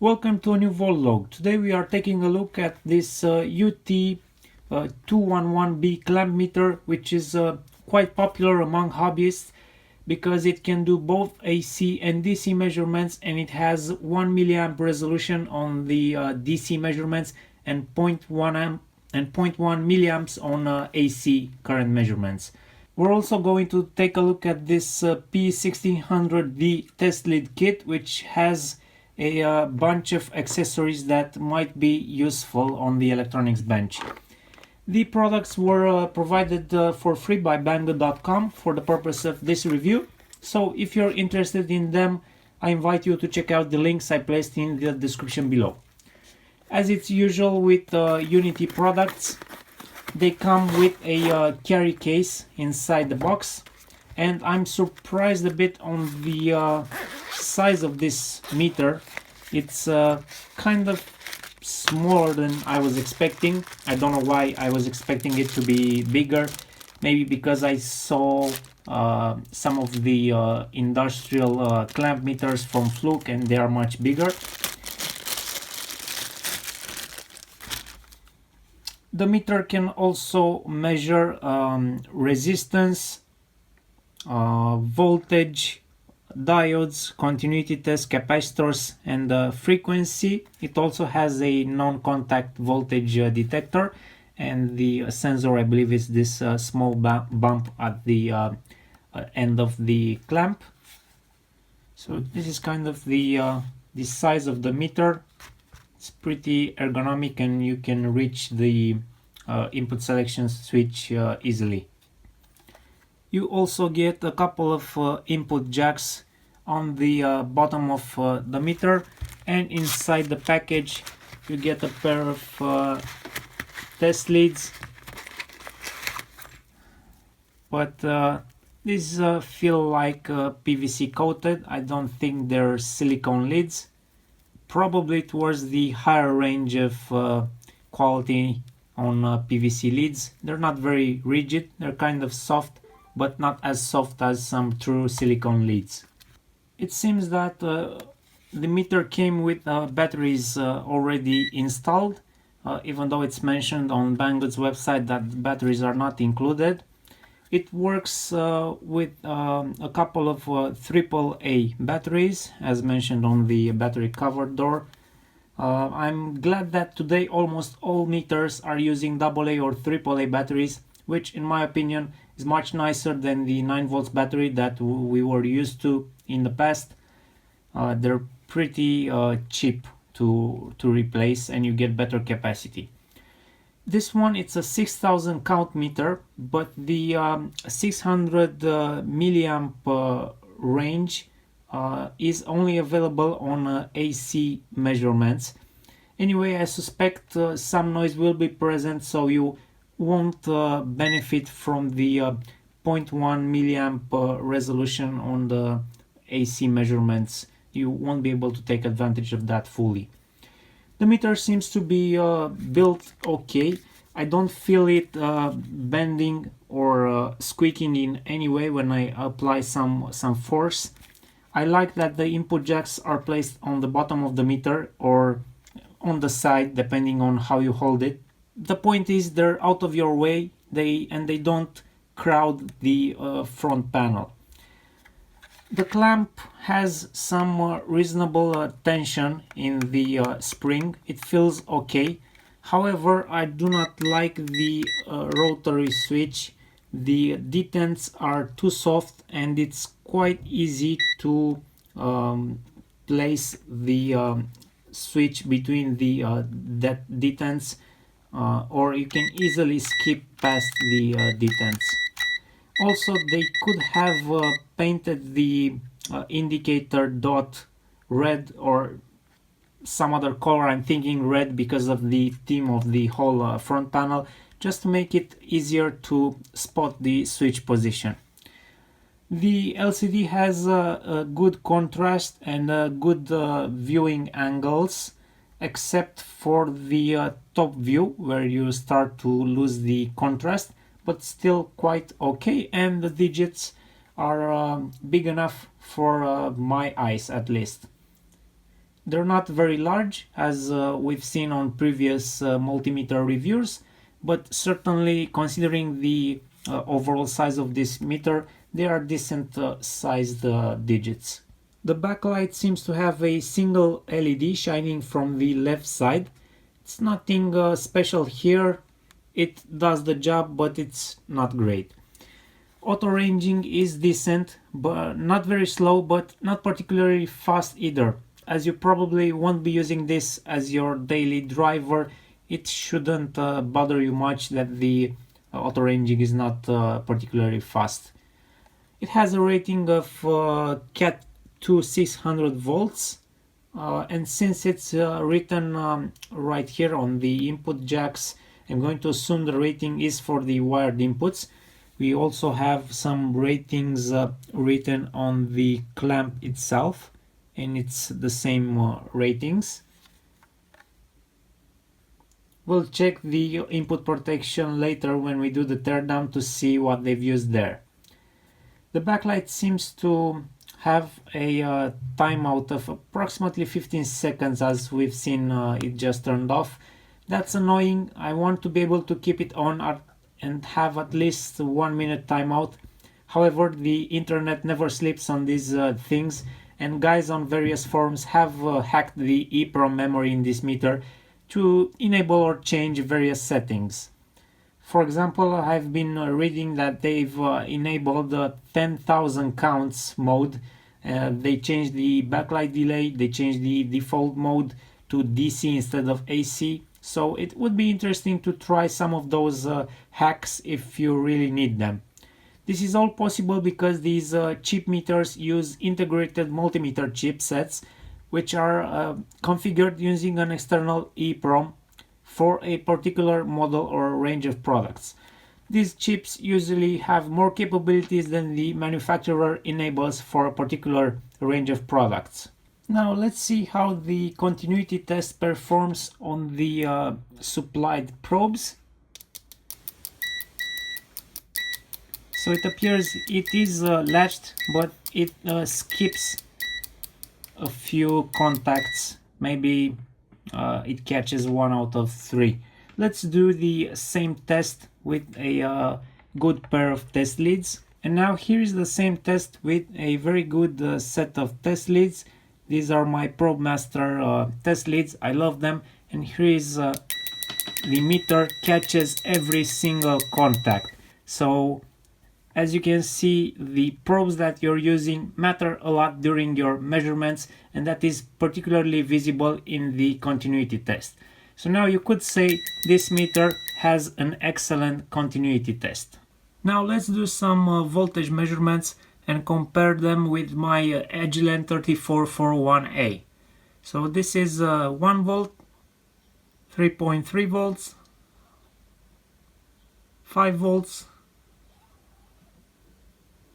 Welcome to a new Voltlog. Today we are taking a look at this UT 211B clamp meter, which is quite popular among hobbyists because it can do both AC and DC measurements, and it has 1 milliamp resolution on the DC measurements and 0.1 amp and 0.1 milliamps on AC current measurements. We're also going to take a look at this P1600D test lead kit, which has a bunch of accessories that might be useful on the electronics bench. The products were provided for free by Banggood.com for the purpose of this review. So if you're interested in them, I invite you to check out the links I placed in the description below. As it's usual with UNI-T products, they come with a carry case inside the box, and I'm surprised a bit on the size of this meter. It's kind of smaller than I was expecting. I don't know why I was expecting it to be bigger. Maybe because I saw some of the industrial clamp meters from Fluke and they are much bigger. The meter can also measure resistance, voltage, diodes, continuity test, capacitors, and frequency. It also has a non-contact voltage detector, and the sensor, I believe, is this small bump at the end of the clamp. So this is kind of the size of the meter. It's pretty ergonomic, and you can reach the input selection switch easily. You also get a couple of input jacks on the bottom of the meter, and inside the package you get a pair of test leads, but these feel like PVC coated. I don't think they're silicone leads. Probably towards the higher range of quality on PVC leads. They're not very rigid, they're kind of soft, but not as soft as some true silicone leads. It seems that the meter came with batteries already installed, even though it's mentioned on Banggood's website that batteries are not included. It works with a couple of AAA batteries, as mentioned on the battery cover door. I'm glad that today almost all meters are using AA or AAA batteries, which in my opinion is much nicer than the 9 volts battery that we were used to in the past. They're pretty cheap to replace, and you get better capacity. This one, it's a 6000 count meter, but the 600 milliamp range is only available on AC measurements. Anyway, I suspect some noise will be present, so you won't benefit from the 0.1 milliamp resolution on the AC measurements. You won't be able to take advantage of that fully. The meter seems to be built okay. I don't feel it bending or squeaking in any way when I apply some force. I like that the input jacks are placed on the bottom of the meter or on the side, depending on how you hold it. The point is they're out of your way, and they don't crowd the front panel. The clamp has some reasonable tension in the spring. It feels okay. However, I do not like the rotary switch. The detents are too soft, and it's quite easy to place the switch between the detents, or you can easily skip past the detents. Also, they could have painted the indicator dot red or some other color. I'm thinking red because of the theme of the whole front panel, just to make it easier to spot the switch position. The LCD has a good contrast and good viewing angles, except for the top view where you start to lose the contrast, but still quite okay, and the digits are big enough for my eyes at least. They're not very large, as we've seen on previous multimeter reviews, but certainly considering the overall size of this meter, they are decent sized digits. The backlight seems to have a single LED shining from the left side. It's nothing special here. It does the job, but it's not great. Auto ranging is decent, but not very slow, but not particularly fast either. As you probably won't be using this as your daily driver, it shouldn't bother you much that the auto ranging is not particularly fast. It has a rating of Cat 2600 volts, and since it's written right here on the input jacks, I'm going to assume the rating is for the wired inputs. We also have some ratings written on the clamp itself, and it's the same ratings. We'll check the input protection later when we do the teardown to see what they've used there. The backlight seems to have a timeout of approximately 15 seconds, as we've seen it just turned off. That's annoying. I want to be able to keep it on and have at least 1 minute timeout. However, the internet never sleeps on these things, and guys on various forums have hacked the EEPROM memory in this meter to enable or change various settings. For example, I've been reading that they've enabled the 10,000 counts mode. They changed the backlight delay, they changed the default mode to DC instead of AC. So it would be interesting to try some of those hacks if you really need them. This is all possible because these chip meters use integrated multimeter chipsets, which are configured using an external EEPROM for a particular model or range of products. These chips usually have more capabilities than the manufacturer enables for a particular range of products. Now let's see how the continuity test performs on the supplied probes. So it appears it is latched, but it skips a few contacts. Maybe it catches 1 out of 3. Let's do the same test with a good pair of test leads. And now here's the same test with a very good set of test leads. These are my ProbeMaster test leads. I love them. And here is the meter catches every single contact. So as you can see, the probes that you're using matter a lot during your measurements, and that is particularly visible in the continuity test. So now you could say this meter has an excellent continuity test. Now let's do some voltage measurements and compare them with my Agilent 3441A. So this is 1 volt, 3.3 volts, 5 volts,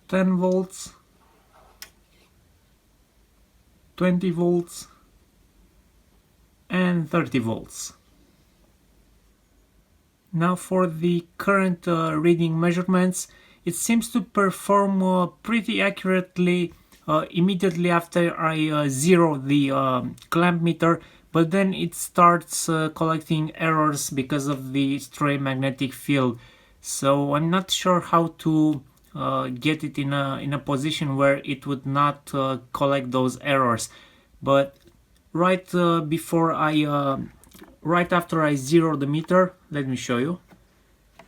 10 volts, 20 volts, and 30 volts. Now for the current reading measurements, it seems to perform pretty accurately immediately after I zero the clamp meter, but then it starts collecting errors because of the stray magnetic field. So I'm not sure how to get it in a position where it would not collect those errors. But right right after I zero the meter, let me show you.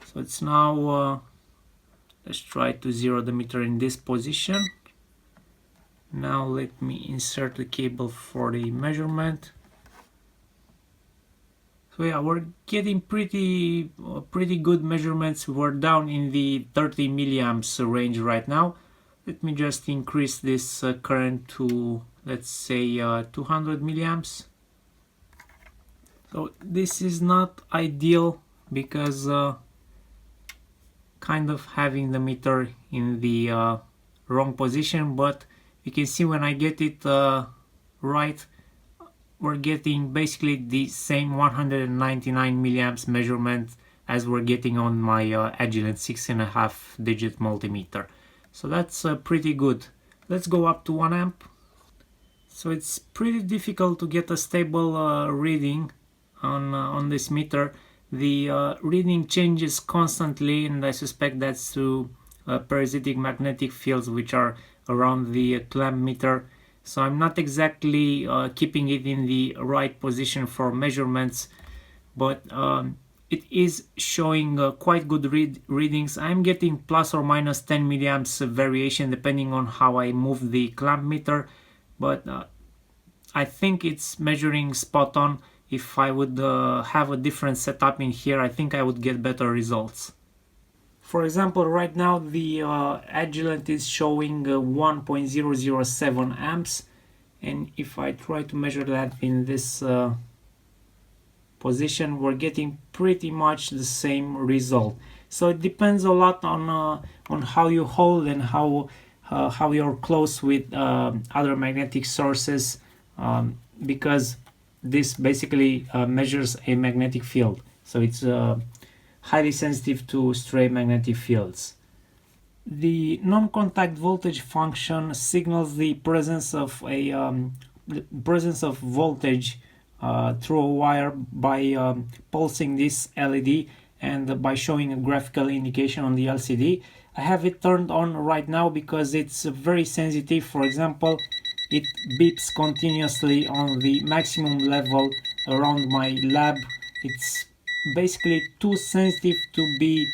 So it's now let's try to zero the meter in this position. Now let me insert the cable for the measurement. So yeah, we're getting pretty good measurements. We're down in the 30 milliamps range right now. Let me just increase this current to, let's say, 200 milliamps. So this is not ideal because kind of having the meter in the wrong position, but you can see when I get it right, we're getting basically the same 199 milliamps measurement as we're getting on my Agilent 6.5 digit multimeter. So that's pretty good. Let's go up to 1 amp. So it's pretty difficult to get a stable reading on this meter. The reading changes constantly, and I suspect that's through parasitic magnetic fields which are around the clamp meter. So I'm not exactly keeping it in the right position for measurements, but it is showing quite good readings. I'm getting plus or minus 10 milliamps variation depending on how I move the clamp meter, but I think it's measuring spot on. If I would have a different setup in here, I think I would get better results. For example, right now the Agilent is showing 1.007 amps, and if I try to measure that in this position, we're getting pretty much the same result. So it depends a lot on how you hold and how you're close with other magnetic sources, because this basically measures a magnetic field. So it's highly sensitive to stray magnetic fields. The non-contact voltage function signals the presence of voltage through a wire by pulsing this LED and by showing a graphical indication on the LCD. I have it turned on right now because it's very sensitive. For example, it beeps continuously on the maximum level around my lab. It's basically too sensitive to be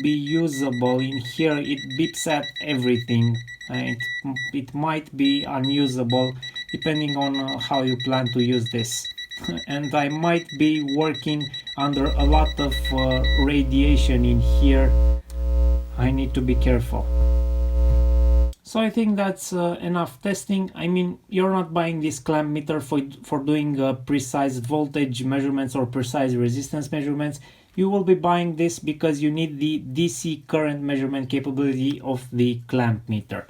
usable. In here it beeps at everything. It might be unusable depending on how you plan to use this. And I might be working under a lot of radiation in here. I need to be careful. So I think that's enough testing. I mean, you're not buying this clamp meter for doing precise voltage measurements or precise resistance measurements. You will be buying this because you need the DC current measurement capability of the clamp meter.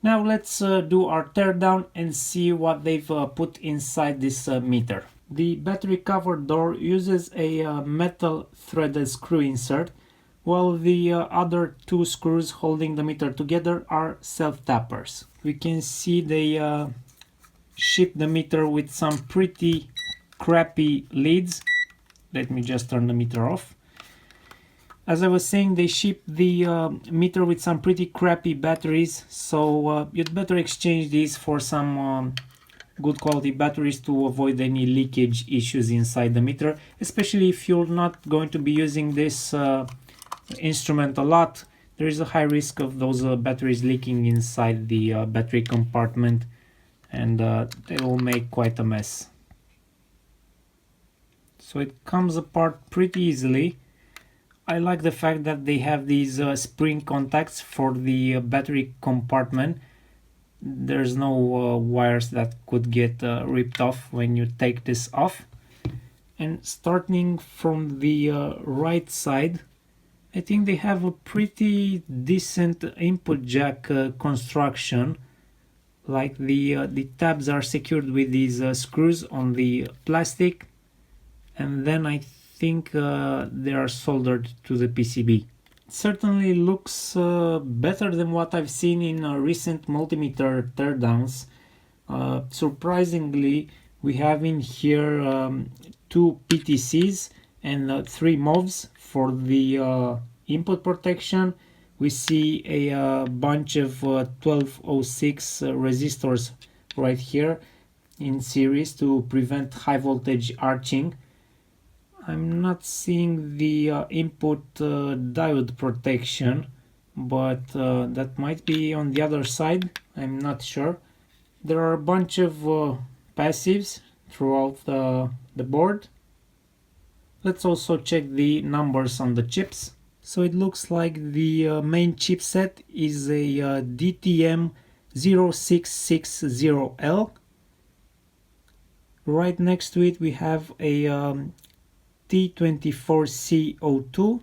Now let's do our teardown and see what they've put inside this meter. The battery cover door uses a metal threaded screw insert, while the other two screws holding the meter together are self-tappers. We can see they ship the meter with some pretty crappy leads. Let me just turn the meter off. As I was saying, they ship the meter with some pretty crappy batteries, so you'd better exchange these for some good quality batteries to avoid any leakage issues inside the meter, especially if you're not going to be using this instrument a lot. There is a high risk of those batteries leaking inside the battery compartment, and they will make quite a mess. So it comes apart pretty easily. I like the fact that they have these spring contacts for the battery compartment. There's no wires that could get ripped off when you take this off. And starting from the right side, I think they have a pretty decent input jack construction. Like the tabs are secured with these screws on the plastic, and then I think they are soldered to the PCB. It certainly looks better than what I've seen in recent multimeter teardowns. Surprisingly, we have in here 2 PTCs and 3 MOVs for the input protection. We see a bunch of 1206 resistors right here in series to prevent high voltage arcing. I'm not seeing the input diode protection, but that might be on the other side. I'm not sure. There are a bunch of passives throughout the board. Let's also check the numbers on the chips. So it looks like the main chipset is a DTM 0660L. Right next to it we have a T24C02.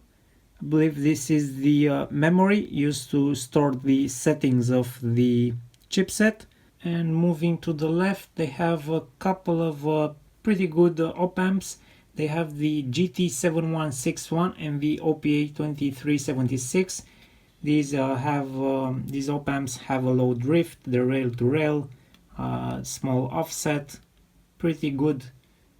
I believe this is the memory used to store the settings of the chipset. And moving to the left, they have a couple of pretty good op-amps. They have the GT7161 and the OPA2376. These op-amps have a low drift, they're rail to rail. small offset, pretty good.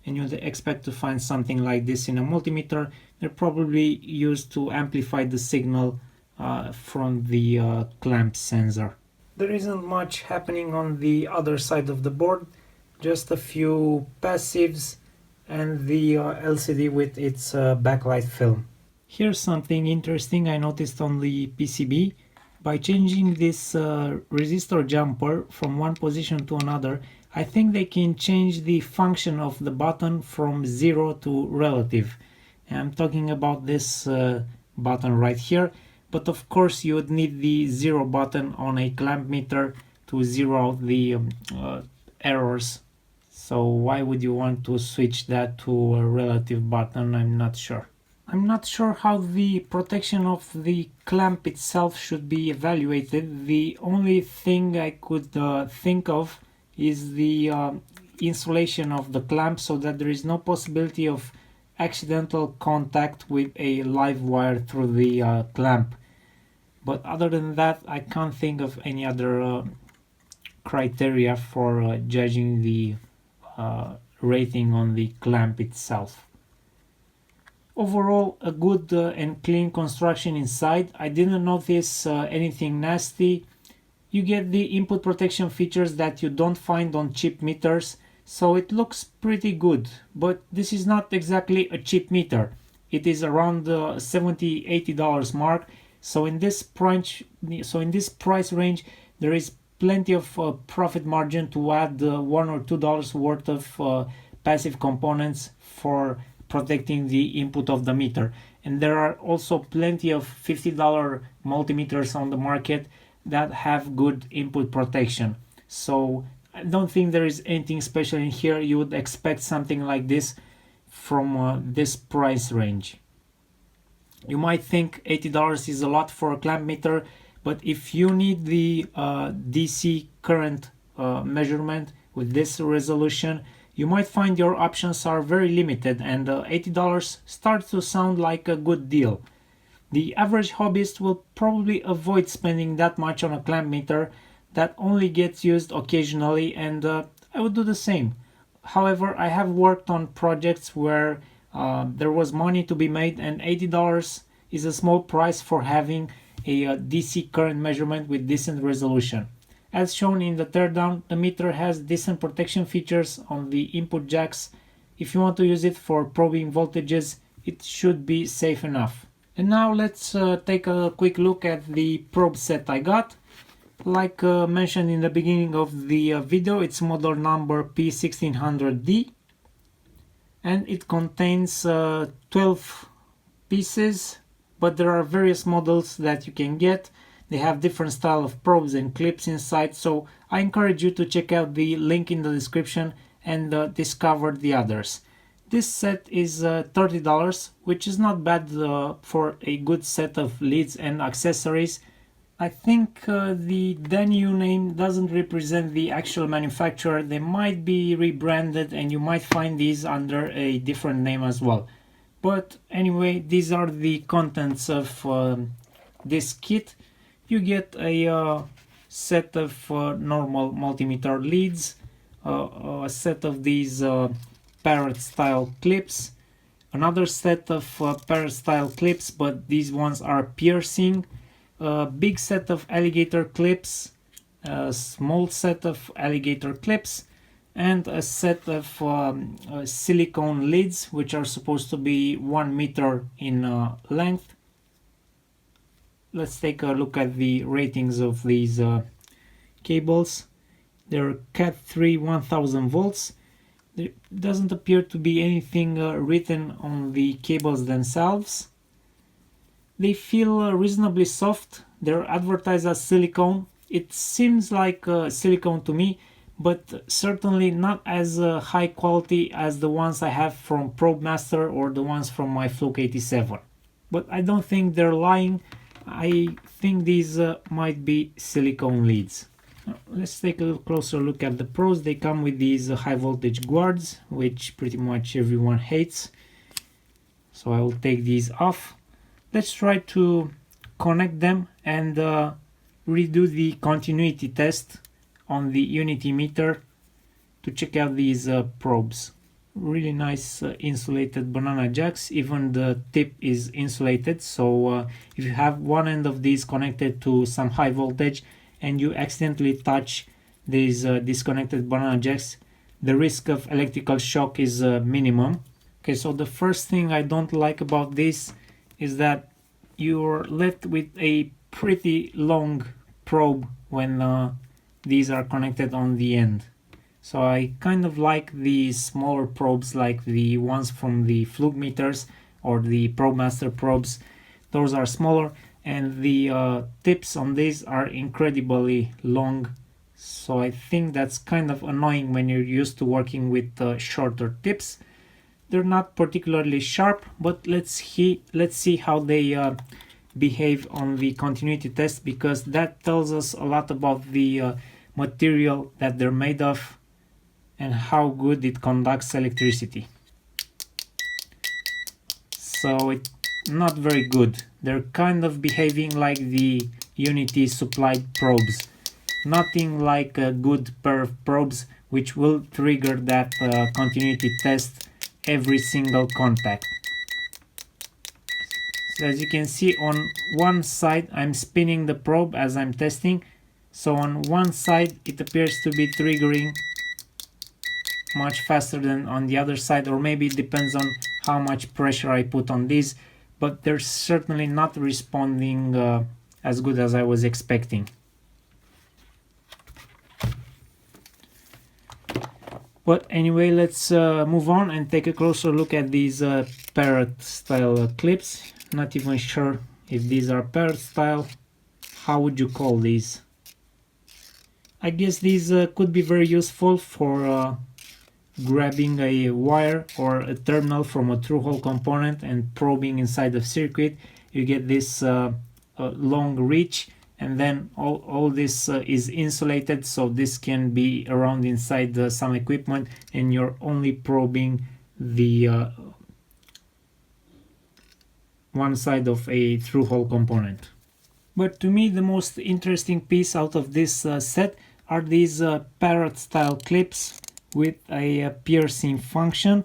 And you'd expect to find something like this in a multimeter. They're probably used to amplify the signal from the clamp sensor. There isn't much happening on the other side of the board, just a few passives and the LCD with its backlight film. Here's something interesting I noticed on the PCB. By changing this resistor jumper from one position to another, I think they can change the function of the button from 0 to relative. And I'm talking about this button right here, but of course you would need the 0 button on a clamp meter to zero out the errors. So why would you want to switch that to a relative button? I'm not sure. I'm not sure how the protection of the clamp itself should be evaluated. The only thing I could think of is the insulation of the clamp so that there is no possibility of accidental contact with a live wire through the clamp. But other than that, I can't think of any other criteria for judging the rating on the clamp itself. Overall, a good and clean construction inside. I didn't notice anything nasty. You get the input protection features that you don't find on cheap meters, so it looks pretty good. But this is not exactly a cheap meter. It is around the $70–80 mark. So in this price range, there is plenty of profit margin to add $1 or $2 worth of passive components for protecting the input of the meter. And there are also plenty of $50 multimeters on the market that have good input protection. So I don't think there is anything special in here. You would expect something like this from this price range. You might think $80 is a lot for a clamp meter, but if you need the DC current measurement with this resolution, you might find your options are very limited, and $80 starts to sound like a good deal. The average hobbyist will probably avoid spending that much on a clamp meter that only gets used occasionally, and I would do the same. However, I have worked on projects where there was money to be made, and $80 is a small price for having a DC current measurement with decent resolution. As shown in the teardown, the meter has decent protection features on the input jacks. If you want to use it for probing voltages, it should be safe enough. And now let's take a quick look at the probe set I got. Like mentioned in the beginning of the video, it's model number P1600D, and it contains 12 pieces, but there are various models that you can get. They have different style of probes and clips inside, so I encourage you to check out the link in the description and discover the others. This set is $30, which is not bad for a good set of leads and accessories. I think the DANIU name doesn't represent the actual manufacturer. They might be rebranded and you might find these under a different name as well. But anyway, these are the contents of this kit. You get a set of normal multimeter leads, a set of these parrot style clips, another set of parrot style clips, but these ones are piercing, a big set of alligator clips, a small set of alligator clips, and a set of silicone leads, which are supposed to be 1 meter in length. Let's take a look at the ratings of these cables. They're Cat 3 1000 volts. There doesn't appear to be anything written on the cables themselves. They feel reasonably soft. They're advertised as silicone. It seems like silicone to me, but certainly not as high quality as the ones I have from ProbeMaster or the ones from my Fluke 87. But I don't think they're lying. I think these might be silicone leads. Let's take a closer look at the pros. They come with these high voltage guards, which pretty much everyone hates. So I will take these off. Let's try to connect them and redo the continuity test on the UNI-T meter to check out these probes. Really nice insulated banana jacks. Even the tip is insulated, so if you have one end of these connected to some high voltage and you accidentally touch these disconnected banana jacks, the risk of electrical shock is minimum. Okay, so the first thing I don't like about this is that you're left with a pretty long probe when these are connected on the end. So I kind of like the smaller probes like the ones from the Fluke meters or the ProbeMaster probes. Those are smaller, and the tips on these are incredibly long. So I think that's kind of annoying when you're used to working with shorter tips. They're not particularly sharp, but let's see how they behave on the continuity test, because that tells us a lot about the material that they're made of and how good it conducts electricity. So it's not very good. They're kind of behaving like the UNI-T supplied probes. Nothing like a good pair of probes which will trigger that continuity test every single contact. So as you can see, on one side I'm spinning the probe as I'm testing. So on one side it appears to be triggering much faster than on the other side, or maybe it depends on how much pressure I put on these, but they're certainly not responding as good as I was expecting. But anyway, let's move on and take a closer look at these parrot style clips. Not even sure if these are parrot style. How would you call these? I guess these could be very useful for grabbing a wire or a terminal from a through-hole component and probing inside the circuit. You get this long reach, and then all this is insulated, so this can be around inside some equipment, and you're only probing the one side of a through-hole component. But to me the most interesting piece out of this set are these parrot style clips with a piercing function.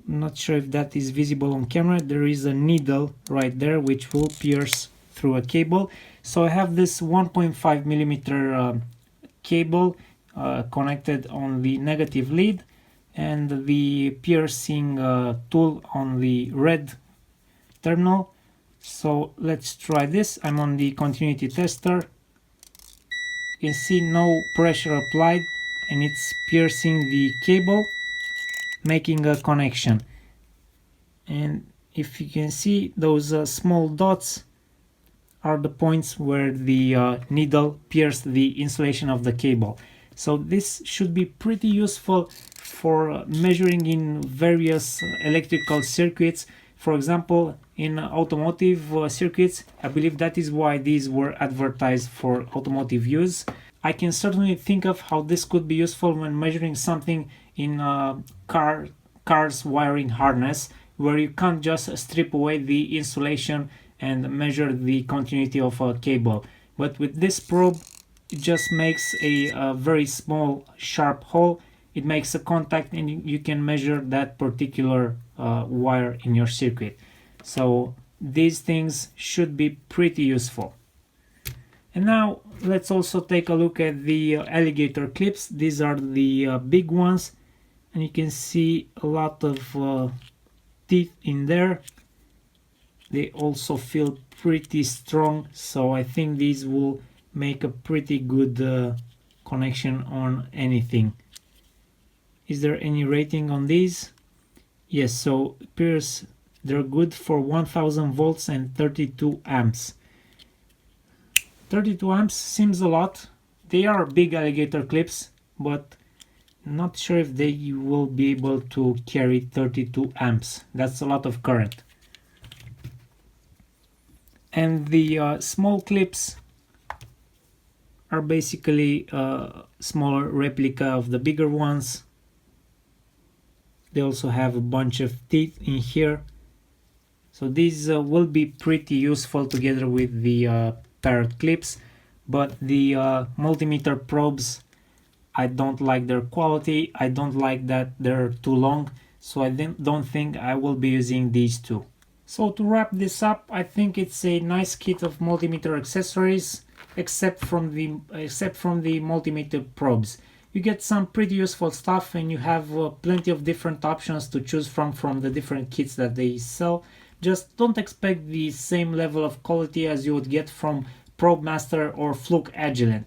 Not sure if that is visible on camera. There is a needle right there which will pierce through a cable. So I have this 1.5 millimeter cable connected on the negative lead, and the piercing tool on the red terminal. So let's try this. I'm on the continuity tester. You can see no pressure applied, and it's piercing the cable, making a connection. And if you can see, those small dots are the points where the needle pierced the insulation of the cable. So this should be pretty useful for measuring in various electrical circuits. For example, in automotive circuits, I believe that is why these were advertised for automotive use. I can certainly think of how this could be useful when measuring something in car's wiring harness, where you can't just strip away the insulation and measure the continuity of a cable. But with this probe, it just makes a very small sharp hole. It makes a contact, and you can measure that particular wire in your circuit. So these things should be pretty useful. And now let's also take a look at the alligator clips. These are the big ones, and you can see a lot of teeth in there. They also feel pretty strong, so I think these will make a pretty good connection on anything. Is there any rating on these? Yes, so it appears they're good for 1000 volts and 32 amps. 32 amps seems a lot. They are big alligator clips, but not sure if they will be able to carry 32 amps. That's a lot of current. And the small clips are basically a smaller replica of the bigger ones. They also have a bunch of teeth in here. So these will be pretty useful together with the parrot clips, but the multimeter probes I don't like their quality, I don't like that they're too long, so I don't think I will be using these two. So to wrap this up, I think it's a nice kit of multimeter accessories, except from the multimeter probes. You get some pretty useful stuff, and you have plenty of different options to choose from the different kits that they sell. Just don't expect the same level of quality as you would get from ProbeMaster or Fluke Agilent.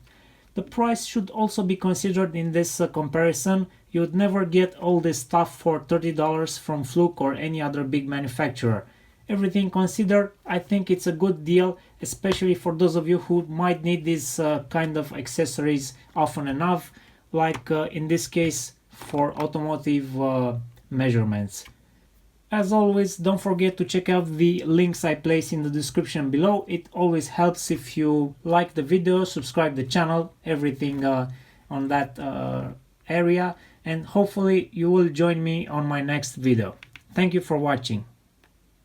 The price should also be considered in this comparison. You would never get all this stuff for $30 from Fluke or any other big manufacturer. Everything considered, I think it's a good deal, especially for those of you who might need these kind of accessories often enough, like in this case for automotive measurements. As always, don't forget to check out the links I place in the description below. It always helps if you like the video, subscribe the channel, everything on that area, and hopefully you will join me on my next video. Thank you for watching.